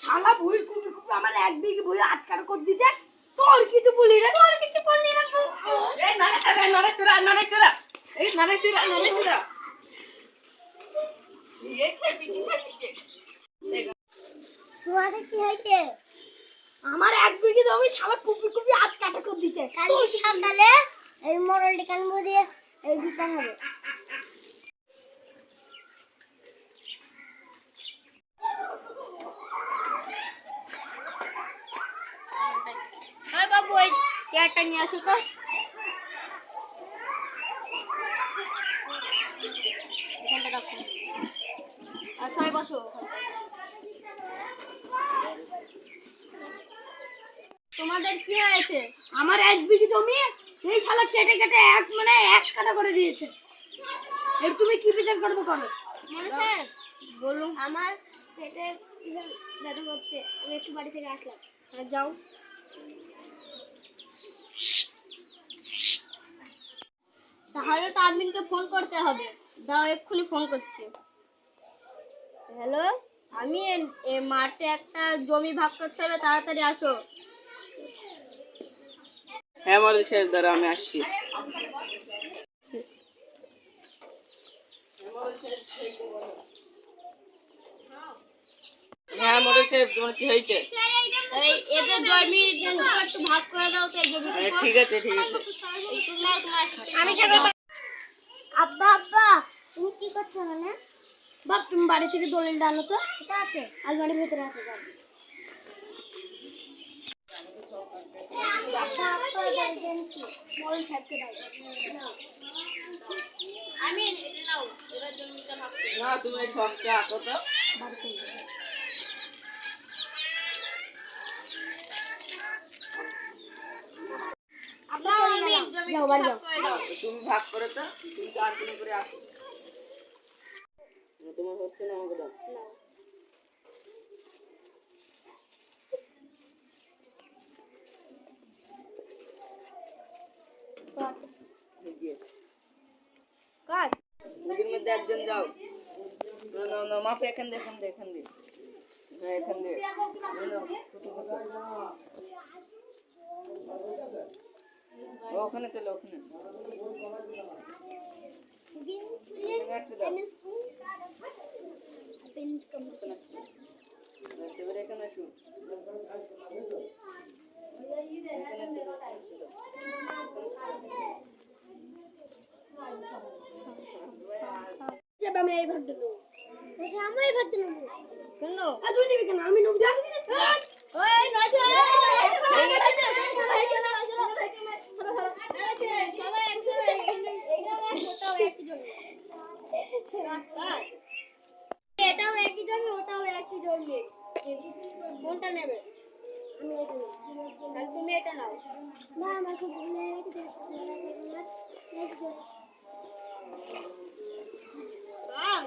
শালা ভুই কুপি কুপি আমার এক বিঘে ভুই আটকার করে দিছে। তোর কিছু বলি রে, তোর কিছু বললি না। এই নারে চোরা এই নারে চোরা এই খেপি তোমাদের কি হয়েছে? আমার এক বিঘে জমি শালা কুপি কুপি আটকাটা করে দিছে। কালকে সকালে এই মোড়ল কানবো দিয়ে এই বিচার হবে। বাবু ওই চেয়ারটা নিয়ে আসো তো। এখানটা রাখো আর সবাই বসো। তোমাদের কি হয়েছে? আমার এক বিঘে জমি এই শালা কেটে কেটে এক কাটা করে দিয়েছে। এর তুমি কি বিচার করবে করো? মানে স্যার বলুন। আমার পেটে ব্যথা করছে, আমি একটু বাড়ি থেকে আসলাম। আর যাও। তাহলে তো আদমিনকে ফোন করতে হবে। দাও এক্ষুনি ফোন করছি। হ্যালো, আমি মাঠে একটা জমি ভাগ করতে হবে, তাড়াতাড়ি আসো। হ্যাঁ মরদি সাহেব, দাঁড়া আমি আসছি। হ্যাঁ মরদি সাহেব, তোমার কি হয়েছে? এই এদের জমি একটু ভাগ করে দাও তো। এই জমি ঠিক আছে একটু নাও তোমার। আমি আব্বা আব্বা তুমি কি করছো? মানে বাপ তুমি বাড়ি থেকে দলিলটা আনো তো। এটা আছে আলমারির ভেতরে আছে, যাও। আব্বা আব্বা বলছেন কি? মোড়ল সাহেবকে দাও। আমি এটা নাও, এবার জমিটা ভাগ করে না, তুমি এই ছকটা আঁকো তো। আব্বা দাও। চলে আমি গেলাম। জমিটা যাও, বাড়ি ভাগ যাও। করে দাও। তুমি ভাগ করো তো, তুমি চার দিনে করে আসো। তোমার হচ্ছে না, আমাকে দাও। এই যে, কাট। নদীর মধ্যে একজন যাও। না মাফে এখান দিয়ে হ্যাঁ এখান দিয়ে ওখানে চলো, ওখানে একটা দাও। এবারে এখানে আসো। আমি এই ভাগটা নেবো। আমি ভর্তি নেবো। কেন? তুই নিবি কেন? আমি নেবো। ওই নয়তো এটাও একই জমি, ওটাও একই জমি। কোনটা নেবে? আমি এটা নেবো। তাহলে তুমি এটা নাও। না আমার খুব ভালো লেগেছে। বাহ,